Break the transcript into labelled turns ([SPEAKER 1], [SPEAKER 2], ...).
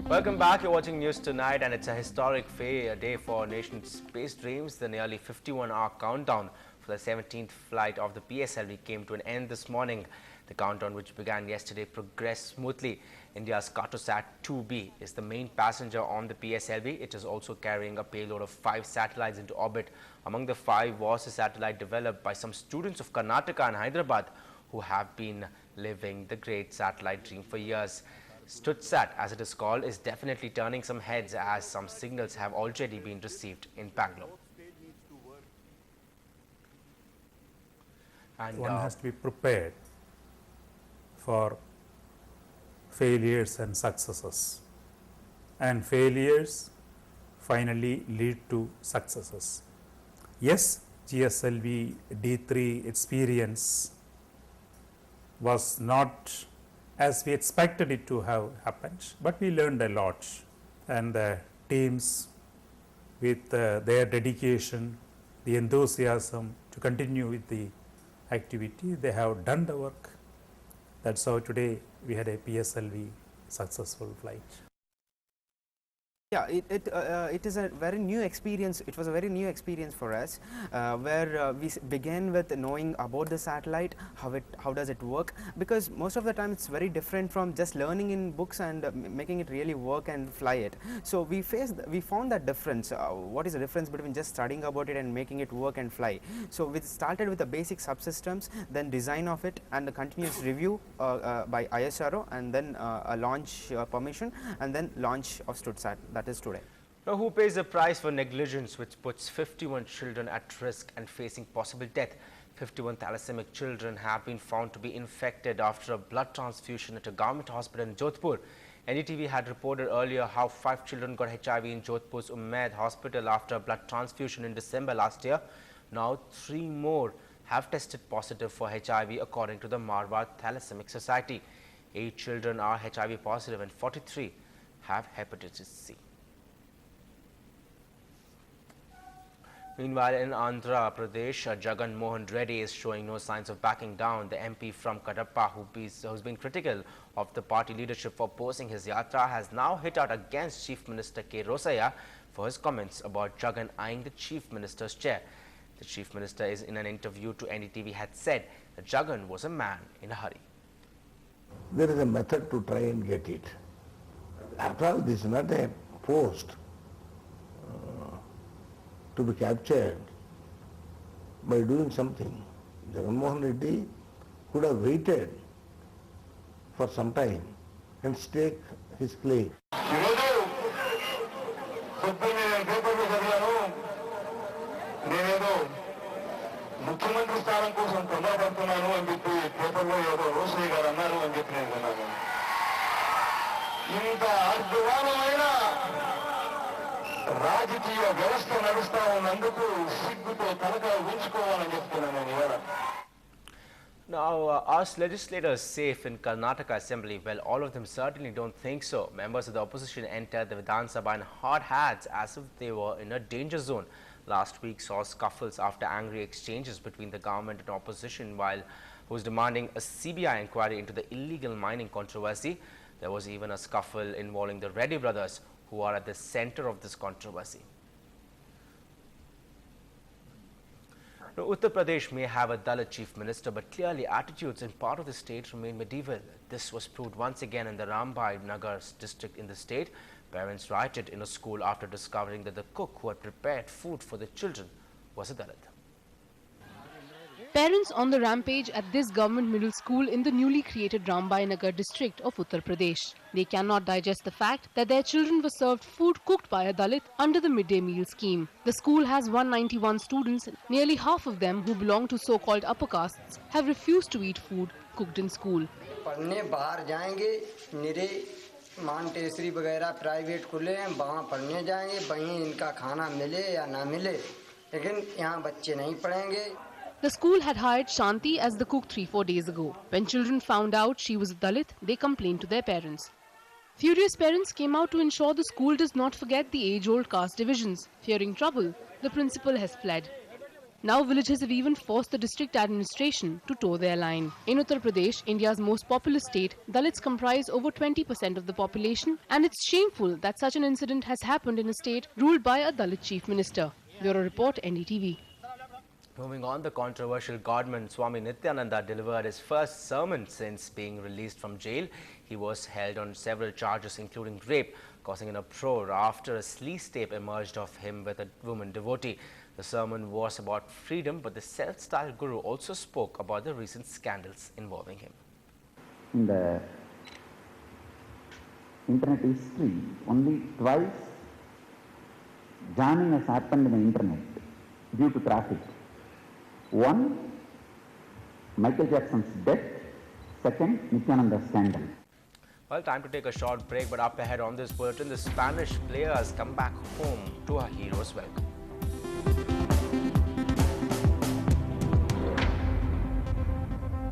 [SPEAKER 1] Welcome back. You're watching News Tonight, and it's a historic day for our nation's space dreams. The nearly 51-hour countdown for the 17th flight of the PSLV came to an end this morning. The countdown, which began yesterday, progressed smoothly. India's Cartosat 2B is the main passenger on the PSLV. It is also carrying a payload of 5 satellites into orbit. Among the 5 was a satellite developed by some students of Karnataka and Hyderabad who have been living the great satellite dream for years. StudSat, as it is called, is definitely turning some heads as some signals have already been received in Bangalore. And
[SPEAKER 2] one has to be prepared for failures and successes, and failures finally lead to successes. Yes, GSLV D3 experience was not as we expected it to have happened, but we learned a lot, and the teams with their dedication, the enthusiasm to continue with the activity, they have done the work. That's how today we had a PSLV successful flight.
[SPEAKER 3] Yeah, it is a very new experience. It was a very new experience for us, where we began with knowing about the satellite, how does it work, because most of the time it's very different from just learning in books and making it really work and fly it. So we found that difference. What is the difference between just studying about it and making it work and fly? So we started with the basic subsystems, then design of it, and the continuous review by ISRO, and then a launch permission, and then launch of StudSat. That is today.
[SPEAKER 1] Now, who pays the price for negligence which puts 51 children at risk and facing possible death? 51 thalassaemic children have been found to be infected after a blood transfusion at a government hospital in Jodhpur. Ndtv had reported earlier how 5 children got HIV in Jodhpur's Umaid hospital after a blood transfusion in December last year. Now 3 more have tested positive for HIV according to the Marwar Thalassaemic Society. 8 children are HIV positive and 43 have hepatitis C. Meanwhile, in Andhra Pradesh, Jagan Mohan Reddy is showing no signs of backing down. The MP from Kadapa, who's been critical of the party leadership for opposing his yatra, has now hit out against Chief Minister K. Rosaya for his comments about Jagan eyeing the Chief Minister's chair. The Chief Minister, is in an interview to NDTV, had said that Jagan was a man in a hurry.
[SPEAKER 4] There is a method to try and get it. After all, this is not a post to be captured by doing something. Jagan Mohan Reddy could have waited for some time and stake his claim.
[SPEAKER 5] ముఖ్యమంత్రి స్థానం కోసం తొందరపడుతున్నాను అని చెప్పి పేపర్లో ఏదో రోసయ్య గారు అన్నారు అని చెప్పి నేను విన్నాను. ఇంత అద్భుతమైన రాజకీయ వ్యవస్థ నడుస్తా ఉన్నందుకు సిగ్గుతో తలకాయ ఉంచుకోవాలని చెప్తున్నాను నేను ఇవాళ.
[SPEAKER 1] Now, are legislators safe in Karnataka Assembly? Well, all of them certainly don't think so. Members of the opposition entered the Vidhan Sabha in hard hats as if they were in a danger zone. Last week saw scuffles after angry exchanges between the government and opposition, while who was demanding a CBI inquiry into the illegal mining controversy. There was even a scuffle involving the Reddy brothers, who are at the center of this controversy. Now, Uttar Pradesh may have a Dalit chief minister, but clearly attitudes in part of the state remain medieval. This was proved once again in the Rambai Nagar district in the state. Parents rioted in a school after discovering that the cook who had prepared food for the children was a Dalit.
[SPEAKER 6] Parents on the rampage at this government middle school in the newly created Rambai Nagar district of Uttar Pradesh. They cannot digest the fact that their children were served food cooked by a Dalit under the midday meal scheme. The school has 191 students. Nearly half of them, who belong to so-called upper castes, have refused to eat food cooked in school.
[SPEAKER 7] पढ़ने बाहर जाएंगे, निरे Montessori वगैरह private खुले हैं, वहाँ पढ़ने जाएंगे, वहीं इनका खाना मिले या ना मिले, लेकिन यहाँ बच्चे नहीं पढ़ेंगे.
[SPEAKER 6] The school had hired Shanti as the cook 3-4 days ago. When children found out she was a Dalit, they complained to their parents. Furious parents came out to ensure the school does not forget the age-old caste divisions. Fearing trouble, the principal has fled. Now villages have even forced the district administration to toe their line. In Uttar Pradesh, India's most populous state, Dalits comprise over 20% of the population, and it's shameful that such an incident has happened in a state ruled by a Dalit chief minister. Bureau Report, NDTV.
[SPEAKER 1] Moving on, the controversial godman Swami Nityananda delivered his first sermon since being released from jail. He was held on several charges including rape, causing an uproar after a sleaze tape emerged of him with a woman devotee. The sermon was about freedom, but the self-styled guru also spoke about the recent scandals involving him.
[SPEAKER 8] In the internet history, only twice jamming has happened in the internet due to traffic. One, Michael Jackson's death. Second, Nityananda scandal.
[SPEAKER 1] Well, time to take a short break, but up ahead on this bulletin, the Spanish players come back home to a hero's welcome.